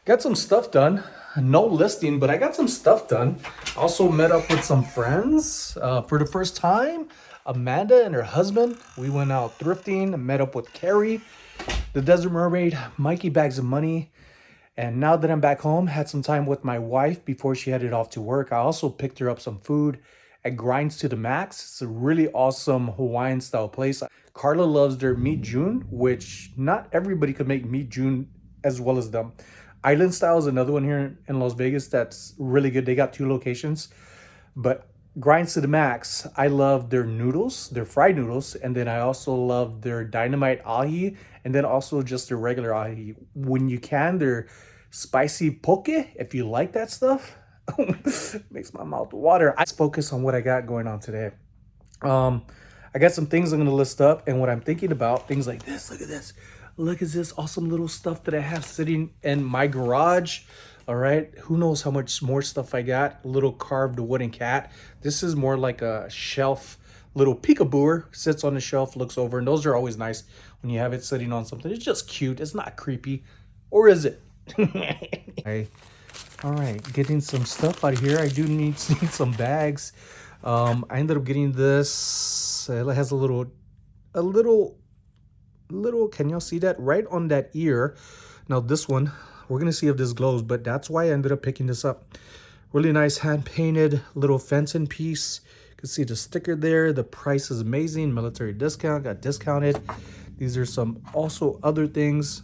Got some stuff done. No listing, but I got some stuff done. Also met up with some friends for the first time. Amanda and her husband. We went out thrifting. Met up with Carrie, the Desert Mermaid, Mikey Bags of Money. And now that I'm back home, had some time with my wife before she headed off to work. I also picked her up some food at Grinds to the Max. It's a really awesome Hawaiian style place. Carla loves their meat June, which not everybody could make meat June as well as them. Island Style is another one here in Las Vegas that's really good. They got two locations, but Grinds to the Max, I love their noodles, their fried noodles, and then I also love their dynamite ahi, and then also just their regular ahi. When you can, their spicy poke, if you like that stuff, makes my mouth water. I focus on what I got going on today. Um, I got some things I'm gonna list up, and what I'm thinking about, things like this. Look at this. Look at this awesome little stuff that I have sitting in my garage. All right, who knows how much more stuff I got. A little carved wooden cat. This is more like a shelf, little peekaboo sits on the shelf, looks over, and those are always nice when you have it sitting on something. It's just cute. It's not creepy, or is it? Hey, all right, getting some stuff out of here. I do need some bags. I ended up getting this. It has a little. Can y'all see that right on that ear? Now this one, we're gonna see if this glows, but that's why I ended up picking this up. Really nice hand painted little fencing piece. You can see the sticker there. The price is amazing. Military discount, got discounted. These are some also other things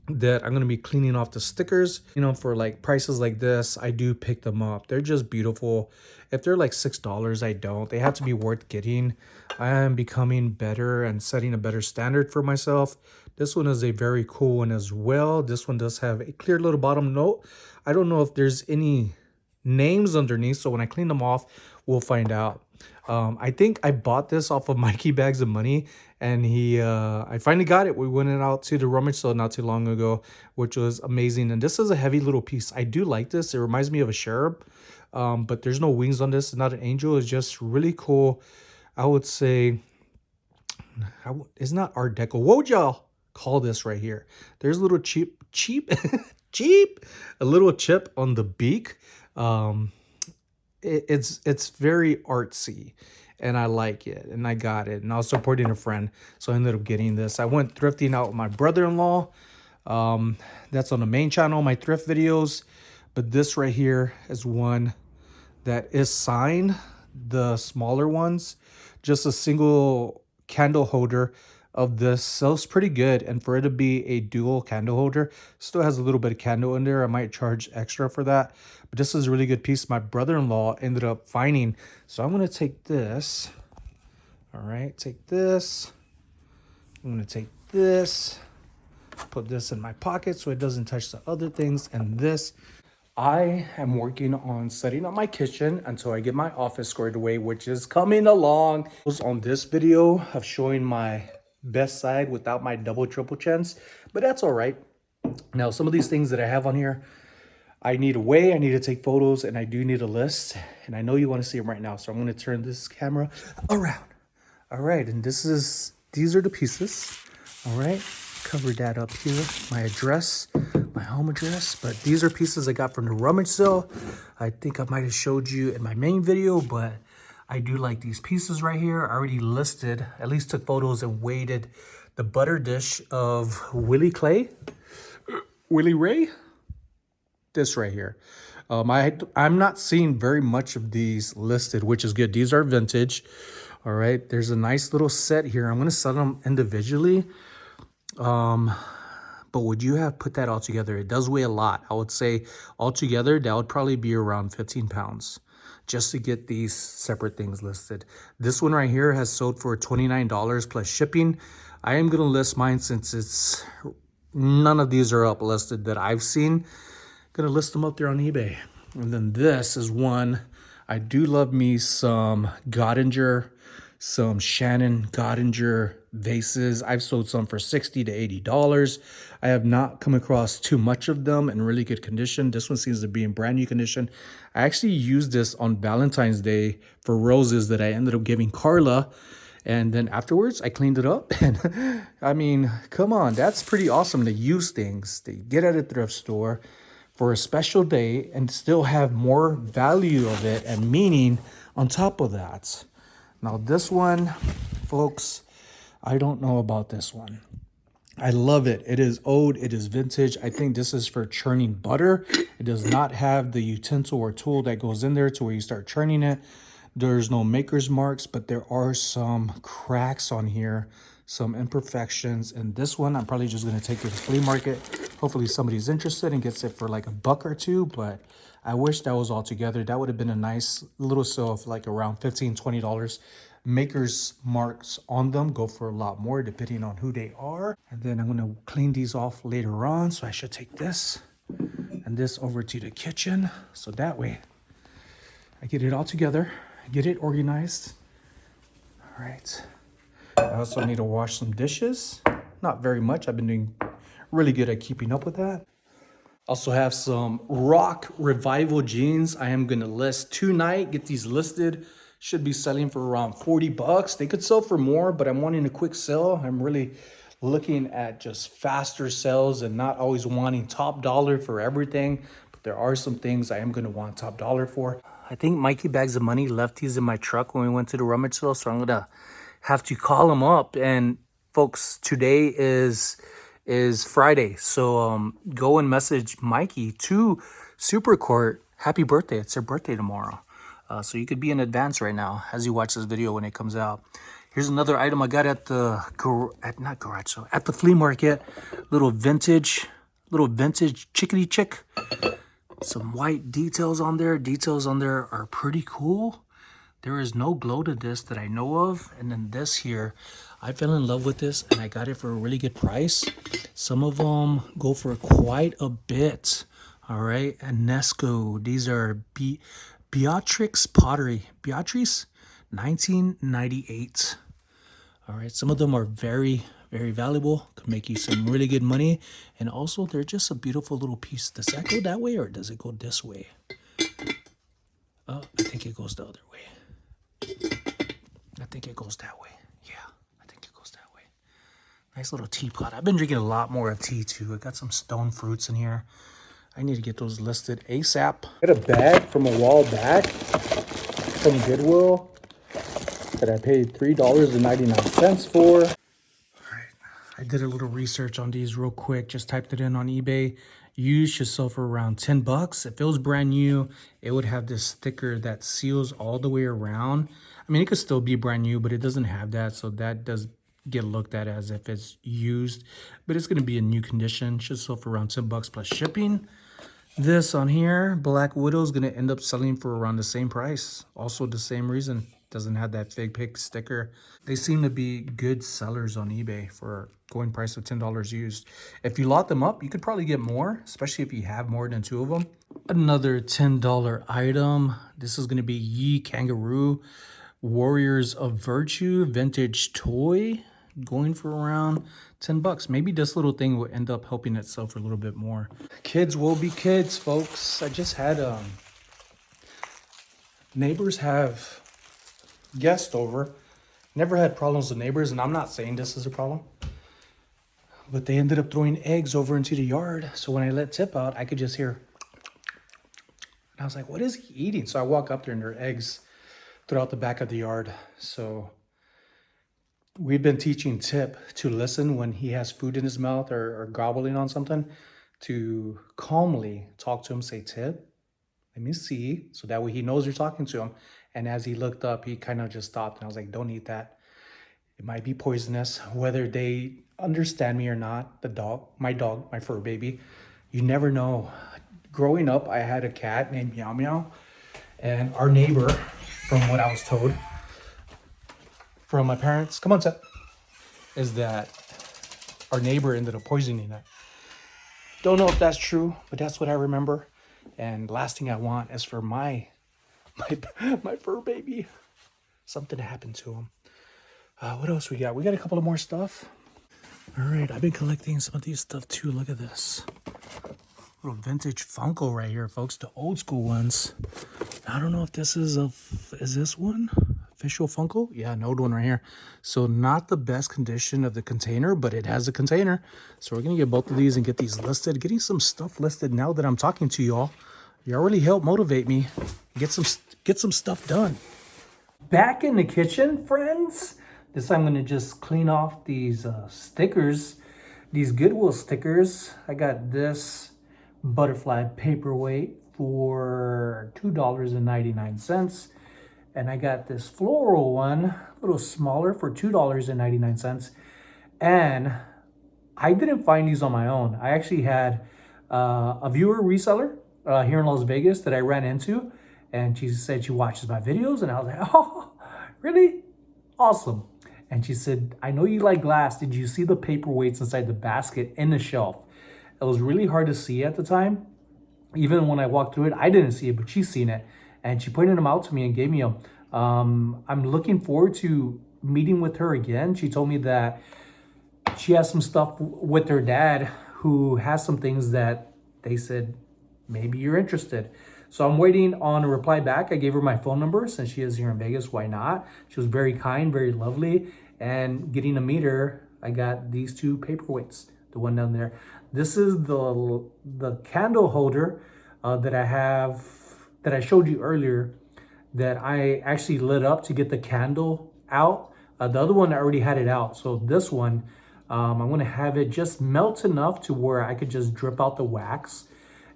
that I'm going to be cleaning off the stickers. You know, for like prices like this, I do pick them up. They're just beautiful. If they're like $6, I don't. They have to be worth getting. I am becoming better and setting a better standard for myself. This one is a very cool one as well. This one does have a clear little bottom note. I don't know if there's any names underneath, so when I clean them off, we'll find out. I think I bought this off of Mikey Bags of Money, and I finally got it. We went out to the rummage sale not too long ago, which was amazing. And this is a heavy little piece. I do like this. It reminds me of a cherub, but there's no wings on this. It's not an angel. It's just really cool. I would say, it's not Art Deco. What would y'all call this right here? There's a little cheap, cheap, a little chip on the beak. It's very artsy, and I like it, and I got it, and I was supporting a friend, so I ended up getting this. I went thrifting out with my brother-in-law. That's on the main channel, my thrift videos, but this right here is one that is signed, the smaller ones, just a single candle holder of this sells pretty good. And for it to be a dual candle holder, still has a little bit of candle in there. I might charge extra for that, but this is a really good piece my brother-in-law ended up finding. So I'm going to take this. All right, take this. I'm going to take this, put this in my pocket so it doesn't touch the other things. And this, I am working on setting up my kitchen until I get my office squared away, which is coming along. On this video of showing my best side without my double triple chins, but that's all right. Now, some of these things that I have on here, I need a weigh, I need to take photos, and I do need a list. And I know you want to see them right now, so I'm going to turn this camera around. All right, and these are the pieces. All right, cover that up here, my address, my home address. But these are pieces I got from the rummage sale. I think I might have showed you in my main video, but I do like these pieces right here. I already listed, at least took photos and weighted the butter dish of Willie Ray, this right here. I'm not seeing very much of these listed, which is good. These are vintage. All right, there's a nice little set here. I'm gonna sell them individually. But would you have put that all together? It does weigh a lot. I would say altogether, that would probably be around 15 pounds just to get these separate things listed. This one right here has sold for $29 plus shipping. I am gonna list mine since none of these are up listed that I've seen. Gonna list them up there on eBay. And then this is one, I do love me some Godinger, some Shannon Godinger vases. I've sold some for $60 to $80. I have not come across too much of them in really good condition. This one seems to be in brand new condition. I actually used this on Valentine's Day for roses that I ended up giving Carla. And then afterwards, I cleaned it up. And I mean, come on, that's pretty awesome to use things that you get at a thrift store for a special day and still have more value of it and meaning on top of that. Now, this one, folks, I don't know about this one. I love it. It is old. It is vintage. I think this is for churning butter. It does not have the utensil or tool that goes in there to where you start churning it. There's no maker's marks, but there are some cracks on here, some imperfections. And this one, I'm probably just going to take it to the flea market. Hopefully somebody's interested and gets it for like $1 or $2. But I wish that was all together. That would have been a nice little sale of like around $15, $20. Maker's marks on them go for a lot more depending on who they are. And then I'm going to clean these off later on. So I should take this and this over to the kitchen. So that way I get it all together, get it organized. All right. I also need to wash some dishes. Not very much. I've been doing really good at keeping up with that. Also have some Rock Revival jeans. I am going to list tonight. Get these listed. Should be selling for around $40. They could sell for more, but I'm wanting a quick sale. I'm really looking at just faster sales and not always wanting top dollar for everything. But there are some things I am going to want top dollar for. I think Mikey Bags of Money left these in my truck when we went to the rummage sale, so I'm going to have to call him up. And folks, today is Friday, so go and message Mikey to Super Court. Happy birthday. It's their birthday tomorrow. So you could be in advance right now as you watch this video when it comes out. Here's another item I got at the at the flea market. Little vintage chickadee chick. Some white details on there. Details on there are pretty cool. There is no glow to this that I know of. And then this here, I fell in love with this and I got it for a really good price. Some of them go for quite a bit. All right, and Nesco. These are Beatrix pottery. Beatrice, 1998. All right, some of them are very, very valuable. Could make you some really good money. And also, they're just a beautiful little piece. Does that go that way or does it go this way? Oh, I think it goes the other way. I think it goes that way. Yeah, I think it goes that way. Nice little teapot. I've been drinking a lot more of tea too. I got some stone fruits in here. I need to get those listed ASAP. I got a bag from a while back from Goodwill that I paid $3.99 for. All right, I did a little research on these real quick. Just typed it in on eBay. Used should sell for around $10. If it was brand new, it would have this sticker that seals all the way around. I mean, it could still be brand new, but it doesn't have that, so that does get looked at as if it's used. But it's going to be in new condition. Should sell for around $10 plus shipping. This on here, Black Widow, is going to end up selling for around the same price. Also the same reason. Doesn't have that fig pick sticker. They seem to be good sellers on eBay for going price of $10 used. If you lot them up, you could probably get more, especially if you have more than 2 of them. Another $10 item. This is going to be Yi Kangaroo Warriors of Virtue vintage toy, going for around $10. Maybe this little thing will end up helping itself a little bit more. Kids will be kids, folks. I just had neighbors have guests over. Never had problems with neighbors, and I'm not saying this is a problem, but they ended up throwing eggs over into the yard. So when I let Tip out, I could just hear, and I was like, what is he eating? So I walk up there and there are eggs throughout the back of the yard. So we've been teaching Tip to listen when he has food in his mouth or gobbling on something, to calmly talk to him, say, Tip, let me see. So that way he knows you're talking to him. And as he looked up, he kind of just stopped. And I was like, don't eat that. It might be poisonous. Whether they understand me or not, dog, my fur baby, you never know. Growing up, I had a cat named Meow Meow. And our neighbor, from what I was told from my parents, come on, Tip, is that our neighbor ended up poisoning it. Don't know if that's true, but that's what I remember. And last thing I want is for my fur baby, something to happen to him. What else we got? We got a couple of more stuff. All right, I've been collecting some of these stuff too. Look at this. Little vintage Funko right here, folks. The old school ones. I don't know if this is this one? official Funko. Yeah, an old one right here. So not the best condition of the container, but it has a container. So we're gonna get both of these and get these listed. Getting some stuff listed now that I'm talking to y'all. Y'all really help motivate me. Get some stuff done. Back in the kitchen, friends. This I'm gonna just clean off these stickers, these Goodwill stickers. I got this butterfly paperweight for $2.99. And I got this floral one, a little smaller, for $2.99. And I didn't find these on my own. I actually had a viewer reseller here in Las Vegas that I ran into, and she said she watches my videos, and I was like, oh, really? Awesome. And she said, I know you like glass. Did you see the paperweights inside the basket in the shelf? It was really hard to see at the time. Even when I walked through it, I didn't see it, but she's seen it. And she pointed them out to me and gave me them. I'm looking forward to meeting with her again. She told me that she has some stuff with her dad who has some things that they said, maybe you're interested. So I'm waiting on a reply back. I gave her my phone number since she is here in Vegas. Why not? She was very kind, very lovely. And getting to meet her, I got these two paperweights, the one down there. This is the candle holder that I have, that I showed you earlier, that I actually lit up to get the candle out. The other one, I already had it out. So this one, I'm gonna have it just melt enough to where I could just drip out the wax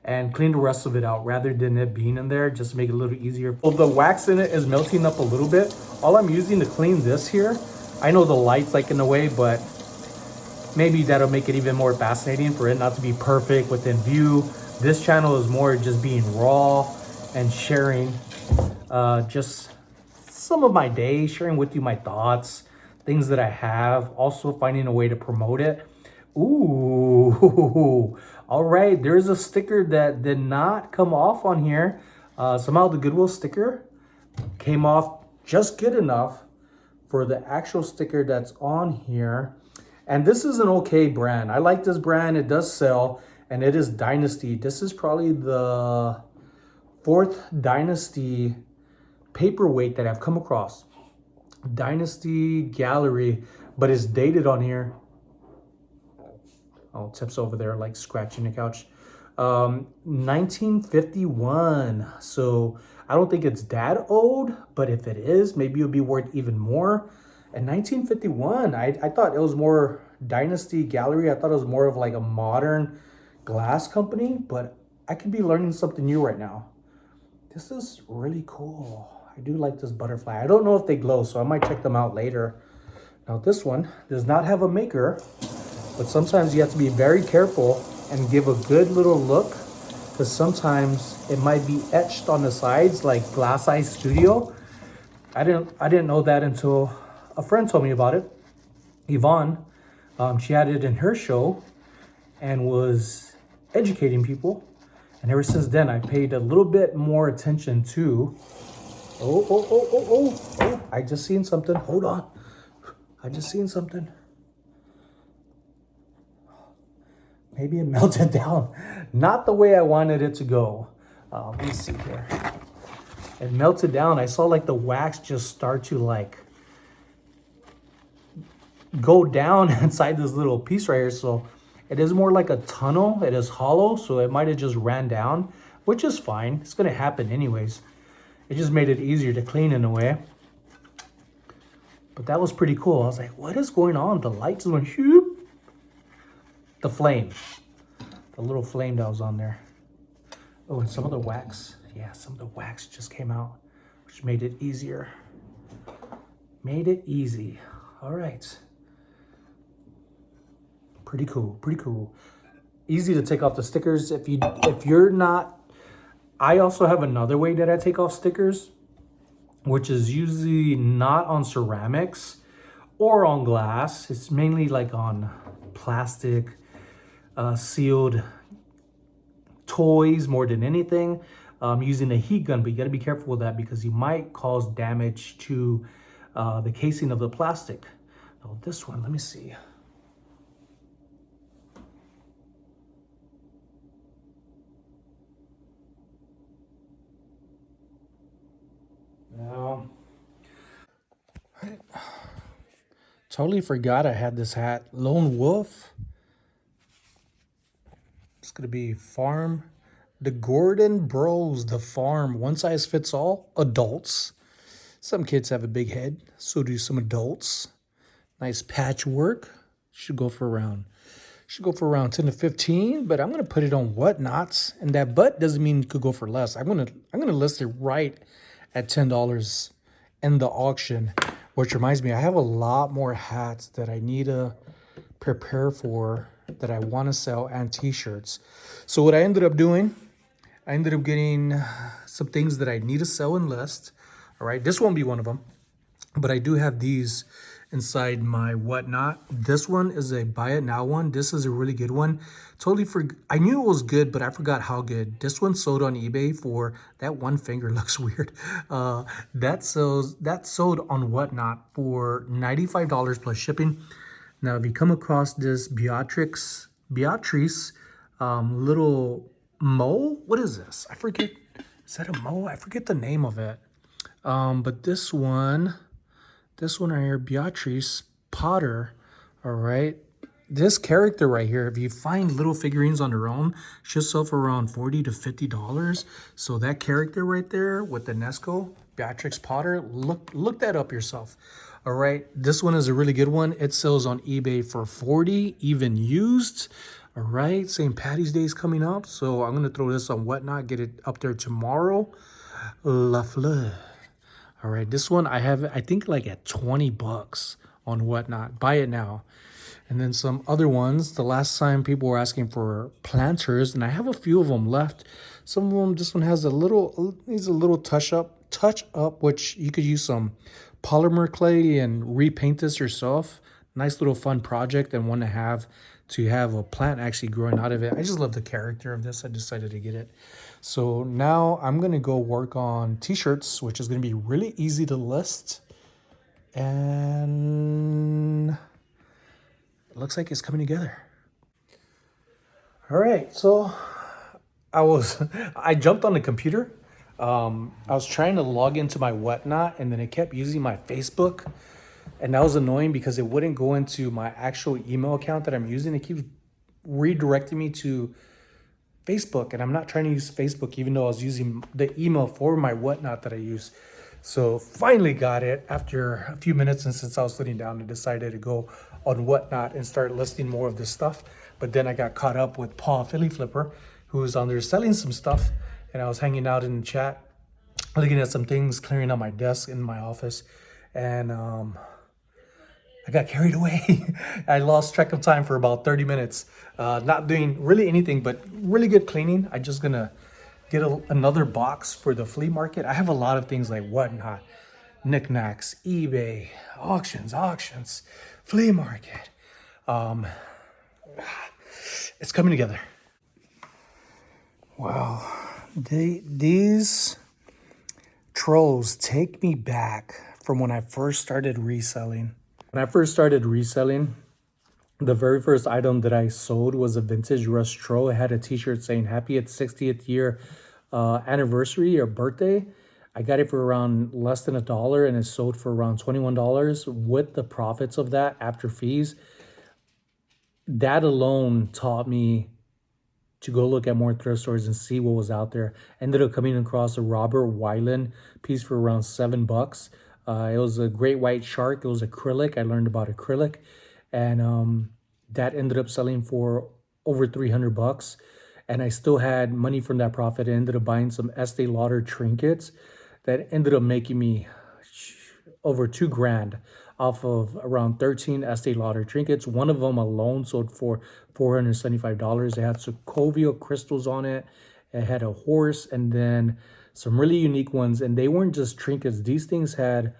and clean the rest of it out rather than it being in there, just to make it a little easier. Well, the wax in it is melting up a little bit. All I'm using to clean this here, I know the light's like in the way, but maybe that'll make it even more fascinating for it not to be perfect within view. This channel is more just being raw and sharing just some of my day, sharing with you my thoughts, things that I have, also finding a way to promote it. Ooh, all right, there's a sticker that did not come off on here. Somehow the Goodwill sticker came off just good enough for the actual sticker that's on here. And this is an okay brand. I like this brand. It does sell, and it is Dynasty. This is probably the 4th Dynasty paperweight that I've come across. Dynasty Gallery, but it's dated on here. Oh, Tip's over there like scratching the couch. 1951. So I don't think it's that old, but if it is, maybe it'll be worth even more. And 1951, I thought it was more Dynasty Gallery. I thought it was more of like a modern glass company, but I could be learning something new right now. This is really cool. I do like this butterfly. I don't know if they glow, so I might check them out later. Now this one does not have a maker, but sometimes you have to be very careful and give a good little look, because sometimes it might be etched on the sides like Glass Eye Studio. I didn't know that until a friend told me about it. Yvonne, she had it in her show and was educating people. And ever since then, I paid a little bit more attention to, oh, I just seen something. Hold on. I just seen something. Maybe it melted down. Not the way I wanted it to go. Let me see here. It melted down. I saw like the wax just start to like go down inside this little piece right here. So it is more like a tunnel. It is hollow, so it might have just ran down, which is fine. It's gonna happen anyways. It just made it easier to clean in a way. But that was pretty cool. I was like, what is going on? The light just went shoop. The flame. The little flame that was on there. Oh, and some of the wax. Yeah, some of the wax just came out, which made it easier. Made it easy. All right. Pretty cool, pretty cool. Easy to take off the stickers. If you're not, I also have another way that I take off stickers, which is usually not on ceramics or on glass. It's mainly like on plastic, sealed toys more than anything. Using a heat gun, but you gotta be careful with that because you might cause damage to the casing of the plastic. Oh, this one, let me see. Now, Totally forgot I had this hat. Lone Wolf. It's going to be farm. The Gordon Bros, the farm. One size fits all. Adults. Some kids have a big head. So do some adults. Nice patchwork. Should go for around 10 to 15, but I'm gonna put it on Whatnots. And that but doesn't mean it could go for less. I'm gonna list it right at $10 in the auction. Which reminds me, I have a lot more hats that I need to prepare for that I want to sell, and t-shirts. So what I ended up doing, I ended up getting some things that I need to sell and list. All right, this won't be one of them, but I do have these inside my Whatnot. This one is a buy it now one. This is a really good one. I knew it was good, but I forgot how good. This one sold on eBay for, that one finger looks weird. That sold on Whatnot for $95 plus shipping. Now, if you come across this Beatrice little mole, what is this? I forget. Is that a mole? I forget the name of it. But this one right here, Beatrice Potter. All right. This character right here, if you find little figurines on their own, should sell for around $40 to $50. So that character right there with the Nesco, Beatrix Potter, look that up yourself. All right, this one is a really good one. It sells on eBay for $40, even used. All right, St. Patty's Day is coming up, so I'm gonna throw this on Whatnot, get it up there tomorrow. La Fleur. All right, this one I have, I think like at 20 bucks on Whatnot. Buy it now. And then some other ones. The last time people were asking for planters, and I have a few of them left. Some of them, this one has needs a little touch up, which you could use some polymer clay and repaint this yourself. Nice little fun project, and one to have a plant actually growing out of it. I just love the character of this. I decided to get it. So now I'm gonna go work on t-shirts, which is gonna be really easy to list. And it looks like it's coming together. All right, so I jumped on the computer. I was trying to log into my Whatnot, and then it kept using my Facebook, and that was annoying because it wouldn't go into my actual email account that I'm using. It keeps redirecting me to Facebook, and I'm not trying to use Facebook, even though I was using the email for my Whatnot that I use. So finally got it after a few minutes, and since I was sitting down, I decided to go on Whatnot and start listing more of this stuff. But then I got caught up with Paul Philly Flipper, who was on there selling some stuff, and I was hanging out in the chat, looking at some things, clearing out my desk in my office, and I got carried away. I lost track of time for about 30 minutes, not doing really anything, but really good cleaning. I'm just gonna get another box for the flea market. I have a lot of things like Whatnot, knickknacks, eBay, auctions, flea market. It's coming together. Wow, these trolls take me back from when I first started reselling. When I first started reselling, the very first item that I sold was a vintage Rush troll. It had a t-shirt saying happy its 60th year anniversary or birthday. I got it for around less than $1, and it sold for around $21 with the profits of that after fees. That alone taught me to go look at more thrift stores and see what was out there. Ended up coming across a Robert Weiland piece for around $7. It was a great white shark. It was acrylic. I learned about acrylic, and that ended up selling for over $300. And I still had money from that profit. I ended up buying some Estee Lauder trinkets that ended up making me over $2,000 off of around 13 Estee Lauder trinkets. One of them alone sold for $475. It had Sokovia crystals on it. It had a horse, and then some really unique ones. And they weren't just trinkets. These things had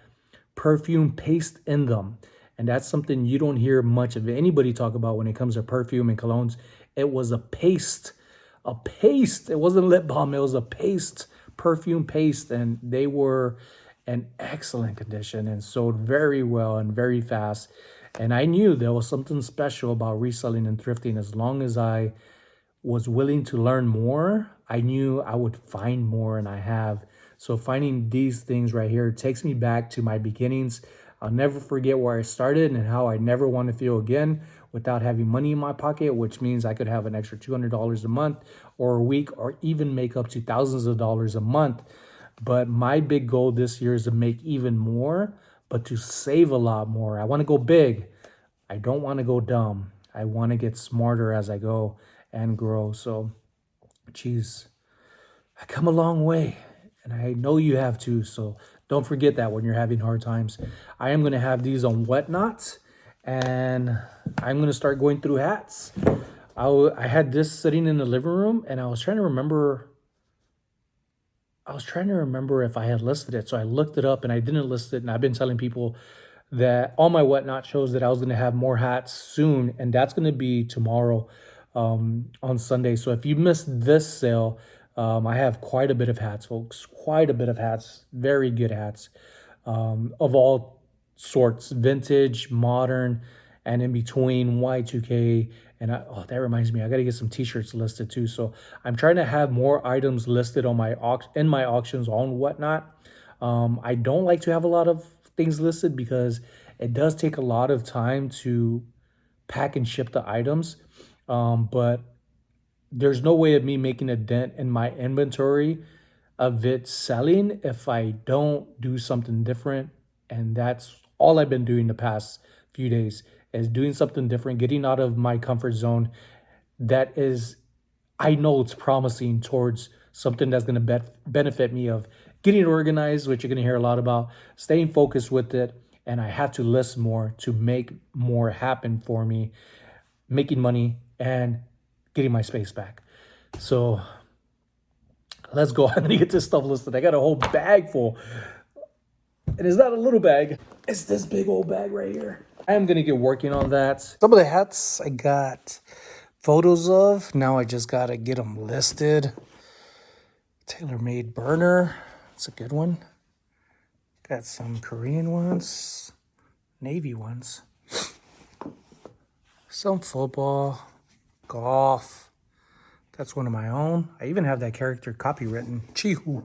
perfume paste in them. And that's something you don't hear much of anybody talk about when it comes to perfume and colognes. It was a paste. A paste. It wasn't lip balm. It was a paste, perfume paste. And they were in excellent condition and sold very well and very fast. And I knew there was something special about reselling and thrifting. As long as I was willing to learn more, I knew I would find more, and I have. So finding these things right here takes me back to my beginnings. I'll never forget where I started and how I never want to feel again without having money in my pocket, which means I could have an extra $200 a month or a week, or even make up to thousands of dollars a month. But my big goal this year is to make even more, but to save a lot more. I want to go big. I don't want to go dumb. I want to get smarter as I go and grow. So, geez, I come a long way, and I know you have too. So don't forget that when you're having hard times. I am going to have these on Whatnot, and I'm going to start going through hats. I had this sitting in the living room, and I was trying to remember if I had listed it. So I looked it up and I didn't list it. And I've been telling people that all my Whatnot shows that I was going to have more hats soon. And that's going to be tomorrow on Sunday. So if you missed this sale, I have quite a bit of hats, folks. Quite a bit of hats. Very good hats of all sorts. Vintage, modern, and in between, Y2K. And that reminds me, I got to get some t-shirts listed too. So I'm trying to have more items listed on my auctions on Whatnot. I don't like to have a lot of things listed because it does take a lot of time to pack and ship the items. But there's no way of me making a dent in my inventory of it selling if I don't do something different. And that's all I've been doing the past few days, is doing something different, getting out of my comfort zone. That is, I know it's promising towards something that's going to benefit me, of getting organized, which you're going to hear a lot about, staying focused with it. And I have to list more to make more happen for me, making money and getting my space back. So let's go. I'm going to get this stuff listed. I got a whole bag full. And it's not a little bag. It's this big old bag right here. I am going to get working on that. Some of the hats I got photos of. Now I just got to get them listed. Tailor-made burner. It's a good one. Got some Korean ones. Navy ones. Some football. Golf. That's one of my own. I even have that character copywritten. Chihu.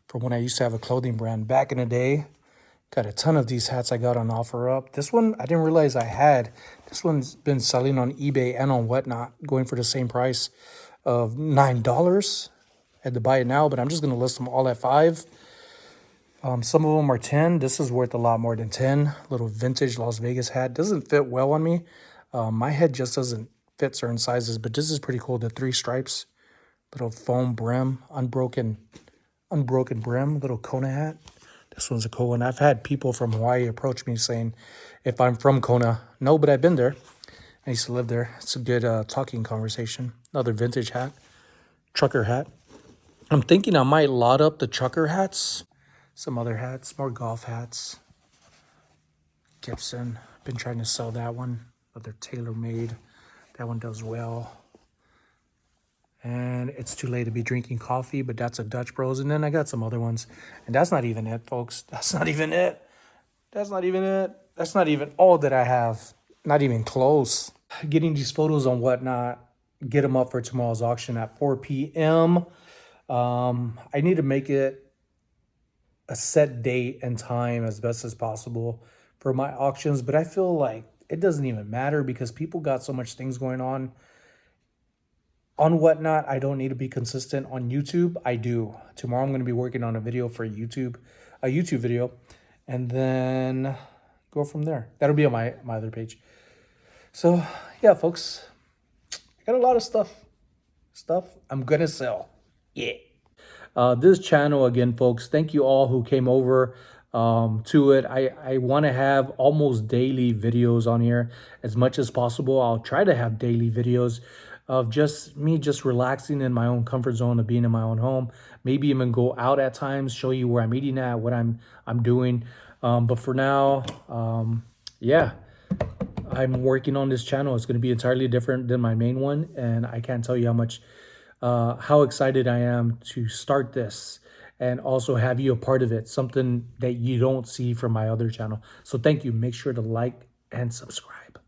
From when I used to have a clothing brand back in the day. Got a ton of these hats I got on OfferUp. This one, I didn't realize I had. This one's been selling on eBay and on Whatnot, going for the same price of $9. Had to buy it now, but I'm just going to list them all at $5. Some of them are 10. This is worth a lot more than 10. Little vintage Las Vegas hat. Doesn't fit well on me. My head just doesn't fit certain sizes, but this is pretty cool. The 3 stripes, little foam brim, unbroken brim, little Kona hat. This one's a cool one. I've had people from Hawaii approach me saying if I'm from Kona. No, but I've been there. I used to live there. It's a good talking conversation. Another vintage hat. Trucker hat. I'm thinking I might lot up the trucker hats. Some other hats. More golf hats. Gibson. Been trying to sell that one. Another tailor-made. That one does well. And it's too late to be drinking coffee, but that's a Dutch Bros. And then I got some other ones. And that's not even it, folks. That's not even it. That's not even it. That's not even all that I have. Not even close. Getting these photos on Whatnot. Get them up for tomorrow's auction at 4 p.m. I need to make it a set date and time as best as possible for my auctions. But I feel like it doesn't even matter because people got so much things going on. On Whatnot, I don't need to be consistent. On YouTube, I do. Tomorrow I'm going to be working on a video for YouTube, a YouTube video, and then go from there. That'll be on my other page. So, yeah, folks, I got a lot of stuff I'm going to sell. Yeah. This channel, again, folks, thank you all who came over to it. I want to have almost daily videos on here as much as possible. I'll try to have daily videos of just me just relaxing in my own comfort zone of being in my own home. Maybe even go out at times, show you where I'm eating at, what I'm doing. But for now, yeah, I'm working on this channel. It's going to be entirely different than my main one. And I can't tell you how excited I am to start this and also have you a part of it, something that you don't see from my other channel. So thank you. Make sure to like and subscribe.